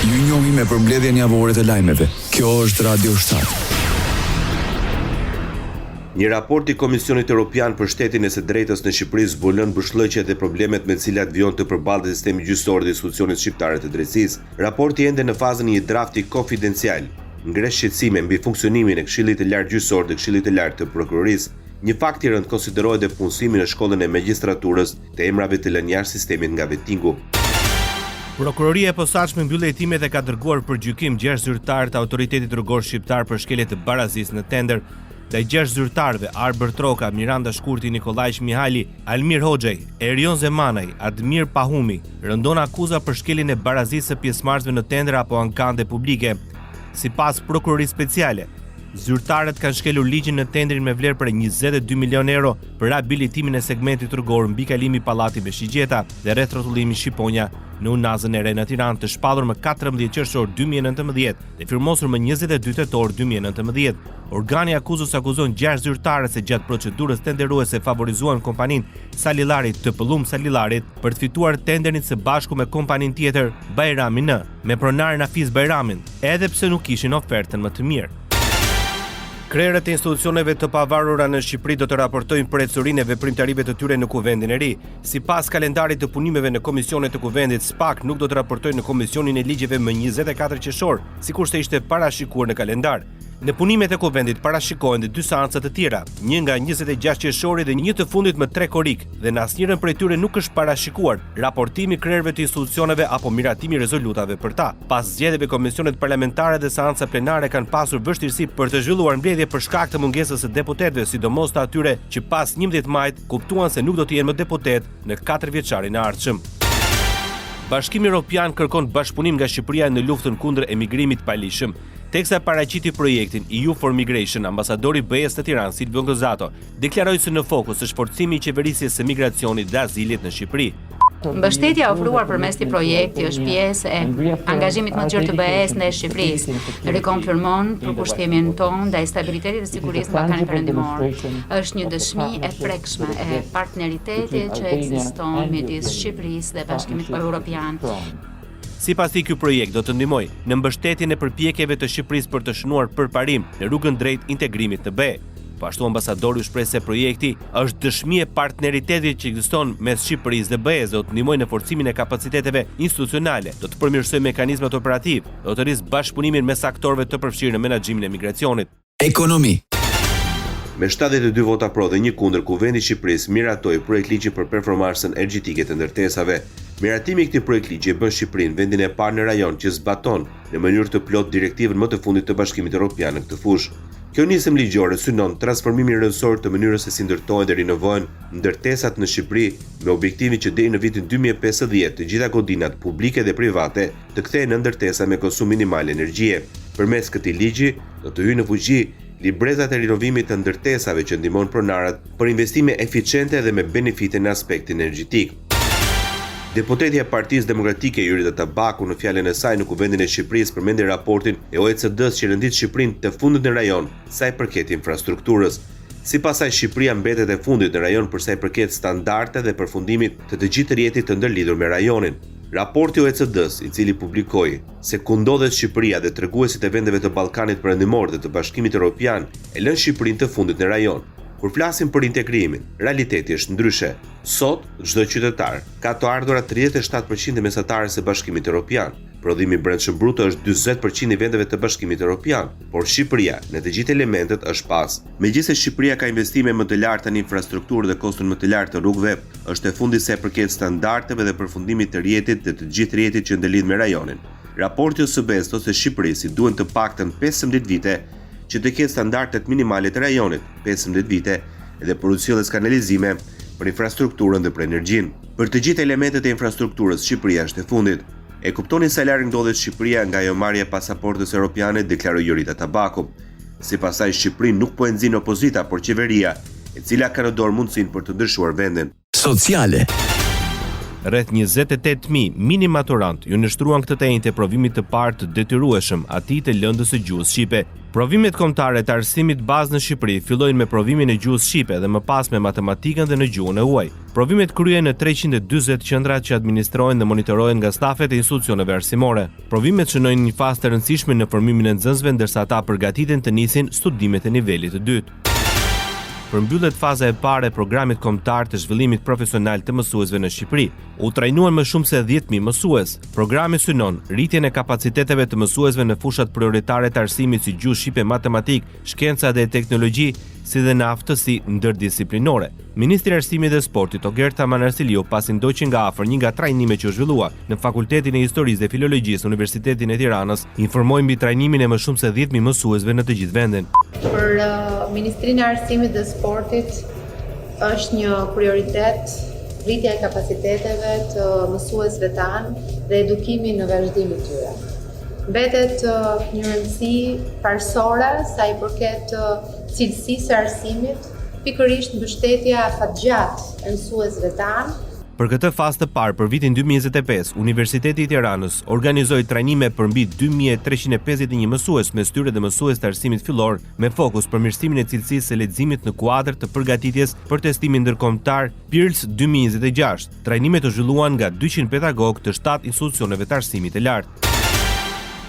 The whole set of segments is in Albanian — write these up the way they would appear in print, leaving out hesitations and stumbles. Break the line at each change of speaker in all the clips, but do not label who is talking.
Ju njohim me përmbledhjen javore të lajmeve. Kjo është Radio 7.
Një raport i Komisionit Evropian për shtetin e së drejtës në Shqipëri zbulon mbëshllëqjet dhe problemet me të cilat vjon të përballët sistemi gjyqësor dhe institucionet shqiptare të drejtësisë. Raporti ende në fazën e një drafti konfidencial ngresh shqetësime mbi funksionimin e Këshillit të Lartë Gjyqësor dhe Këshillit të Lartë të Prokurorisë. Një fakt i rënd konsiderohet dhe punësimi në shkollën e magjistraturës të emrave të lënë jashtë sistemit nga vettingu.
Prokuroria e posaçme mbyll hetimet e ka dërguar për gjykim 6 zyrtarë të Autoritetit Rrugor Shqiptar për shkelje të barazisë në tender. Ndaj 6 zyrtarëve, Arber Troka, Miranda Shkurti, Nikolaj Mihali, Almir Hoxhaj, Erion Zemanaj, Admir Pahumi, rëndon akuza për shkeljen e barazisë së pjesëmarrësve në tender apo ankande publike. Sipas prokurorisë speciale, zyrtarët kanë shkelur ligjin në tenderin me vlerë për 22 milion euro për rehabilitimin e segmentit rrugor mbi kalimi Pallati Beshigjeta dhe rreth rrotullimit Shqiponja në Unazën e Re në Tiranë, të shpallur më 14 qershor 2019 dhe firmosur më 22 tetor 2019. Organi akuzës akuzon 6 zyrtarë se gjatë procedurës tenderuese favorizuan kompaninë Salillarit të Pëllum Salillarit për të fituar tenderin së bashku me kompaninë tjetër Bajrami N, me pronarin Hafiz Bajramin, edhe pse nuk kishin ofertën më të mirë. Krerët e institucioneve të pavarura në Shqipëri do të raportojnë për ecurinë e veprimtarive të tyre në Kuvendin e Ri. Sipas kalendarit të punimeve në komisionet të Kuvendit, SPAK nuk do të raportojnë në Komisionin e Ligjeve më 24 qershor, sikurse ishte parashikuar në kalendar. Në punimet e Kuvendit parashikohen dhe 2 seanca të tjera, një nga 26 qershori dhe një të fundit më 3 korik, dhe në asnjërin prej tyre nuk është parashikuar raportimi krerëve të institucioneve apo miratimi rezolutave për ta. Pas zgjedhjeve, komisionet parlamentare dhe seanca plenare kanë pasur vështirësi për të zhvilluar mbledhje për shkak të mungesës së deputetëve, sidomos të atyre që pas 11 majit kuptuan se nuk do të jenë më deputet në 4 vjeçarin e ardhshëm. Bashkimi Evropian kërkon bashkëpunim nga Shqipëria në luftën kundër emigrimit palishëm. Teksa paraqiti projektin EU for Migration, ambasadori BE-s të Tiranë, Silvio Gozzato, deklaroi se në fokus është forcimi i qeverisjes së migracionit dhe azilit në Shqipëri.
Mbështetja ofruar përmes këtij projekti është pjesë e angazhimit më të gjerë të BE-s ndaj Shqipërisë. Rikonfirmon përkushtimin tonë ndaj stabilitetit dhe sigurisë në Ballkanin Perëndimor. Është një dëshmi e prekshme e partneritetit që ekziston midis Shqipërisë dhe Bashkimit Evropian.
Sipas tij, ky projekt do të ndihmojë në mbështetjen e përpjekjeve të Shqipërisë për të shënuar përparim në rrugën drejt integrimit në BE. Po ashtu ambasadori u shpreh se projekti është dëshmi e partneritetit që ekziston mes Shqipërisë dhe BE-s, do të ndihmojë në forcimin e kapaciteteve institucionale, do të përmirësojë mekanizmat operativ, do të rrisë bashkëpunimin mes aktorëve të përfshirë në menaxhimin e migracionit.
Ekonomi.
Me 72 vota pro dhe 1 kundër, Kuvendi i Shqipërisë miratoi projekt ligji për performancën energjetike të ndërtesave. Miratimi i këtij projekt ligji e bën Shqipërinë vendin e parë në rajon që zbaton në mënyrë të plot direktivën më të fundit të Bashkimit Evropian në këtë fushë. Kjo nisëm ligjore synon transformimin rrënjësor të mënyrës se si ndërtohen dhe rinovohen ndërtesat në Shqipëri, me objektivin që deri në vitin 2050 të gjitha godinat publike dhe private të kthehen në ndërtesa me konsum minimal energjie. Përmes këtij ligji do të hyjë në fuqi librezat e rinovimit të ndërtesave që ndihmon pronarët për investime eficiente dhe me benefite në aspektin energjetik. Deputetja e Partisë Demokratike Jurita Tabaku në fjalën e saj në Kuvendin e Shqipërisë përmendi raportin e OECD-s që rendit Shqipërinë të fundit në rajon sa i përket infrastrukturës. Sipas saj, Shqipëria mbetet e fundit në rajon për sa i përket standarde dhe përfundimit të gjithë rrjetit të ndërlidhur me rajonin. Raporti OECD-s, i cili publikoi se ku ndodhet Shqipëria dhe treguesit e vendeve të Ballkanit Perëndimor dhe të Bashkimit Evropian, e lën Shqipërinë të fundit në rajon. Kur flasim për integrimin, realiteti është ndryshe. Sot, çdo qytetar ka të ardhurat 37% e mesatarës së Bashkimit Evropian. Prodhimi brendshëm brut është 40% i vendeve të Bashkimit Evropian, por Shqipëria në të gjithë elementet është pas. Megjithëse Shqipëria ka investime më të larta në infrastrukturë dhe koston më të lartë të rrugëve, është e fundit sa i përket standardeve dhe përfundimit të rrjetit dhe të gjithë rrjetit që ndërlidh me rajonin. Raporti OSBE-s thotë se Shqipërisë duhen të paktën 15 vite që të ketë standardet minimale të rajonit, 15 vite, dhe produksione kanalizime për infrastrukturën dhe për energjinë. Për të gjithë elementet e infrastrukturës, Shqipëria është e fundit. E kuptoni sa larg ndodhet Shqipëria nga ajo marrja e pasaportës europiane, deklaroi Jurita Tabaku. Sipas saj, Shqipërinë nuk po e nxin opozita, por qeveria, e cila ka në dorë mundësinë për të ndryshuar vendin.
Sociale.
Rreth 28.000 mini maturant ju nështruan këtë të enjtë e provimit të parë të detyrueshëm atij të lëndës së gjuhës shqipe. Provimet kombëtare të arsimit bazë në Shqipëri fillojnë me provimin e gjuhës shqipe dhe më pas me matematikën dhe në gjuhën e huaj. Provimet kryhen në 340 qendra që administrohen dhe monitorohen nga stafet e institucioneve arsimore. Provimet shënojnë një fazë të rëndësishme në formimin e nxënësve ndërsa ata përgatiten të nisin studimet e nivelit të dytë. Përmbyllet faza e parë e programit kombëtar të zhvillimit profesional të mësuesve në Shqipëri. U trajnuan më shumë se 10.000 mësues. Programi synon rritjen e kapaciteteve të mësuesve në fushat prioritare të arsimit si gjuhë shqipe, matematik, shkenca dhe teknologji, si dhe në aftësi ndërdisiplinore. Ministri i Arsimit dhe Sportit Ogerta Manarsiliu pasi ndoqi nga afër një nga trajnimet që u zhvillua në Fakultetin e Historisë dhe Filologjisë në Universitetin e Tiranës, informoi mbi trajnimin e më shumë se 10.000 mësuesve në të gjithë vendin.
Për Ministrinë e Arsimit dhe Sportit është një prioritet rritja e kapaciteteve të mësuesve tanë dhe edukimi në vazhdim të tyre. Mbetet një rëndësi parsorë sa i përket cilësisë së arsimit, pikërisht mbështetja afatgjatë e mësuesve tanë.
Për këtë fazë të parë për vitin 2025, Universiteti i Tiranës organizoi trajnime për mbi 2351 mësues mes tyre dhe mësues të arsimit fillor me fokus përmirësimin e cilësisë së leximit në kuadër të përgatitjes për testimin ndërkombëtar PIRLS 2026. Trajnimet u zhvilluan nga 200 pedagogë të 7 institucioneve të arsimit të lartë.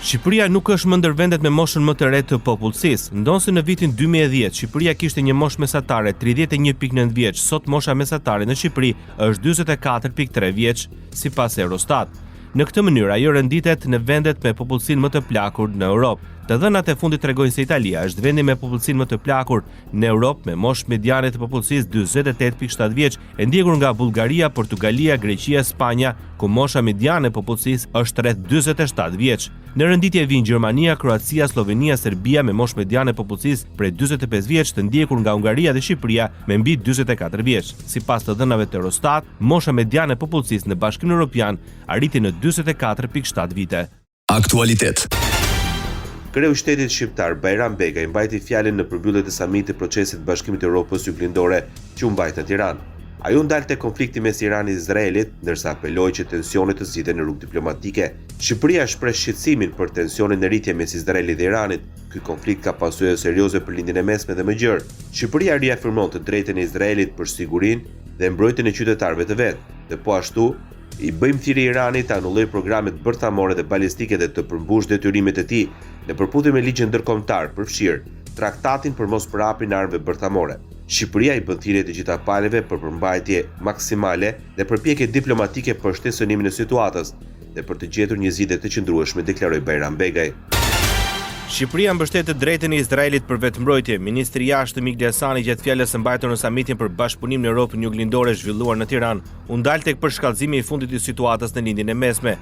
Shqipëria nuk është më ndër vendet me moshën më të re të popullsisë. Ndonse në vitin 2010 Shqipëria kishte një moshë mesatare 31.9 vjeç, sot mosha mesatare në Shqipëri është 44.3 vjeç, sipas Eurostat. Në këtë mënyrë ajo renditet në vendet me popullsinë më të plakur në Europë. Të dhënat e fundit tregojnë se Italia është vendi me popullsinë më të plakur në Europë me moshë mediane të popullsisë 48.7 vjeç, e ndjekur nga Bullgaria, Portugalia, Greqia, Spanja, ku mosha mediane e popullsisë është rreth 47 vjeç. Në renditje vijnë Gjermania, Kroacia, Slovenia, Serbia me moshë mediane e popullsisë prej 45 vjeç, të ndjekur nga Hungaria dhe Shqipëria me mbi 44 vjeç. Sipas të dhënave të Eurostat, mosha mediane e popullsisë në Bashkimin Evropian arriti në 44.7 vite.
Aktualitet.
Kreu i shtetit shqiptar Bajram Begaj mbajti fjalën në përmbylljen e samitit të procesit të Bashkimit të Evropës Juglindore që u mbajt në Tiranë. Ai u ndalte konflikti mes Iranit dhe Izraelit, ndërsa apeloi që tensionet të zgjidhen në rrugë diplomatike. Shqipëria shpreh shqetësimin për tensionin në rritje mes Izraelit dhe Iranit. Ky konflikt ka pasojë serioze për lindjen e mesme dhe më gjerë. Shqipëria riafirmon të drejtën e Izraelit për sigurinë dhe mbrojtjen e qytetarëve të vet, dhe po ashtu i bëjmë thirrje Iranit të anullojë programet bërthamore dhe balistike dhe të përmbush detyrimet e tij në përputhje me ligjin ndërkombëtar, përfshirë traktatin për mosprapjen e armëve bërthamore. Shqipëria i bën thirrje të gjitha palëve për përmbajtje maksimale dhe përpjekje diplomatike për shtesënimin e situatës dhe për të gjetur një zgjidhje të qëndrueshme, deklaroi Bajram Begaj.
Shqipëria mbështet të drejtën e Izraelit për vetëmbrojtje. Ministri i Jashtëm Igli Hasani gjatë fjalës së mbajtur në samitin për bashkëpunim në Europën Juglindore zhvilluar në Tiranë, u ndal tek përshkallëzimi i fundit të situatës në lindjen e mesme,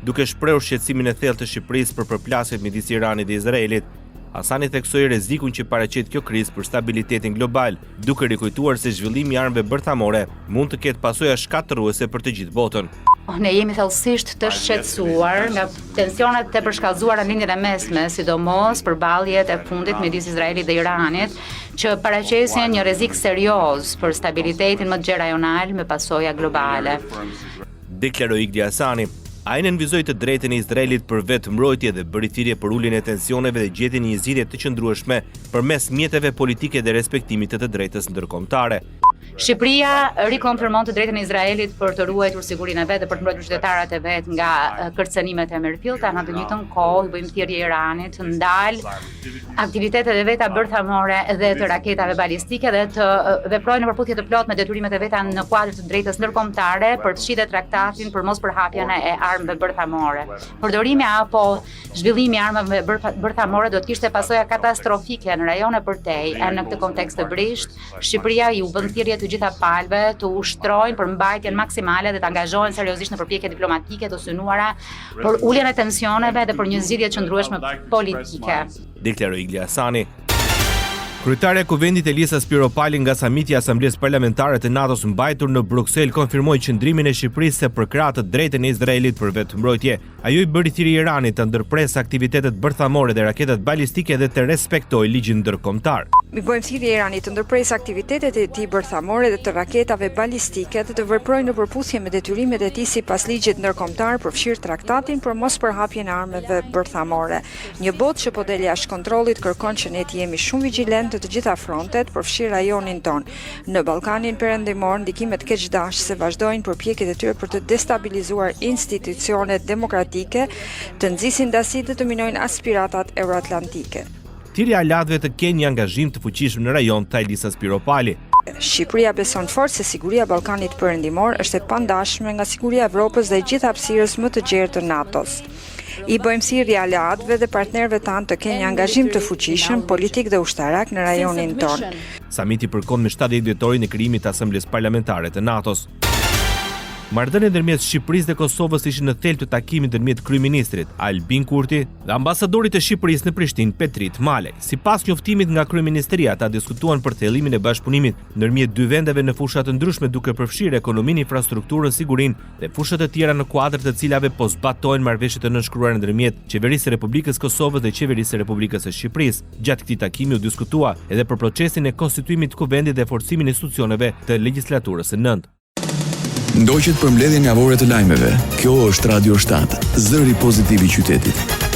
duke shprehur shqetësimin e thellë të Shqipërisë për përplasjet midis Iranit dhe Izraelit. Hasani theksoi rrezikun që paraqet kjo krizë për stabilitetin global, duke rikujtuar se zhvillimi i armëve bërthamore mund të ketë pasoja shkatërruese për të gjithë botën.
Ne jemi thellësisht të shqetësuar nga tensionet të përshkallëzuara në lindjen e mesme, sidomos përballjet e fundit midis Izraelit dhe Iranit, që paraqesin një rrezik serioz për stabilitetin më të gjerë rajonal me pasoja globale.
Deklaroi Igli Hasani. Ai nënvizoi të drejtën e Izraelit për vetëmbrojtje dhe bëri thirrje për uljen e tensioneve dhe gjetjen e një zgjidhje të qëndrueshme përmes mjeteve politike dhe respektimit të drejtës ndërkombëtare.
Shqipëria rikonfirmon të drejtën e Izraelit për të ruajtur sigurinë e vet dhe për të mbrojtur qytetarët e vet nga kërcënimet e merrfillta. Në të njëjtën kohë i bëjmë thirrje Iranit të ndalë aktivitetet e veta bërthamore dhe të raketave balistike dhe të veprojë në përputhje të plotë me detyrimet e veta në kuadër të drejtës ndërkombëtare për të shitur traktatin për mospërhapjen e armëve bërthamore. Përdorimi apo zhvillimi i armëve bërthamore do të kishte pasoja katastrofike në rajone përtej. Në këtë kontekst të brisht, Shqipëria i u bën thirrje të gjitha palëve të ushtrojnë për mbajtjen maksimale dhe të angazhohen seriozisht në përpjekje diplomatike të synuara për uljen e tensioneve dhe për një zgjidhje të qëndrueshme politike.
Deklaroi Igli Hasani. Kryetaria e Kuvendit Elisa Spiropali nga samiti i Asamblesë Parlamentare të NATO-s mbajtur në Bruksel konfirmoi qëndrimin e Shqipërisë se përkrah të drejtën e Izraelit për vetëmbrojtje. Ajo i bëri thirrje Iranit të ndërpresë aktivitetet bërthamore dhe raketat balistike dhe të respektojë ligjin ndërkombëtar.
Mi bëjmë thirrje Iranit të ndërpresë aktivitetet e tij bërthamore dhe të raketave balistike dhe të veprojë në përputhje me detyrimet e tij sipas ligjit ndërkombëtar, përfshirë traktatin për mospërhapjen e armëve bërthamore. Një botë që po del jashtë kontrollit kërkon që ne të jemi shumë vigjilentë të gjitha frontet, përfshirë rajonin ton. Në Ballkanin Perëndimor, ndikimet keqdashëse vazhdojnë përpjekjet e tyre për të destabilizuar institucionet demokratike, të nxisin dasi dhe të minojnë aspiratat euroatlantike.
Thirrja e aleatëve të kenë një angazhim të fuqishëm në rajon, tha Elisa Spiropali.
Shqipëria beson fort se siguria e Ballkanit Perëndimor është e pandashme nga siguria e Evropës dhe gjithë hapësirës më të gjerë të NATO-s. I bëjmë thirrje aleatëve dhe partnerëve tanë të kenë një angazhim të fuqishëm politik dhe ushtarak në rajonin tonë.
Samiti përkon me 70 vjetorin e krijimit të Asamblesë Parlamentare të NATO-s. Marrëdhëniet ndërmjet Shqipërisë dhe Kosovës ishin në thelb të takimit ndërmjet kryeministrit Albin Kurti dhe ambasadorit të Shqipërisë në Prishtinë Petrit Malej. Sipas njoftimit nga kryeministria, ata diskutuan për thellimin e bashkëpunimit ndërmjet dy vendeve në fusha të ndryshme, duke përfshirë ekonominë, infrastrukturën, sigurinë dhe fusha të tjera në kuadër të cilave po zbatojnë marrëveshjet e nënshkruara ndërmjet Qeverisë së Republikës Kosovës dhe Qeverisë së Republikës së Shqipërisë. Gjatë këtij takimi u diskutua edhe për procesin e konstituimit të kuvendit dhe forcimin e institucioneve të legjislaturës së nëntë.
Ndoqët për mbledhjen javore të lajmeve. Kjo është Radio 7, zëri pozitiv i qytetit.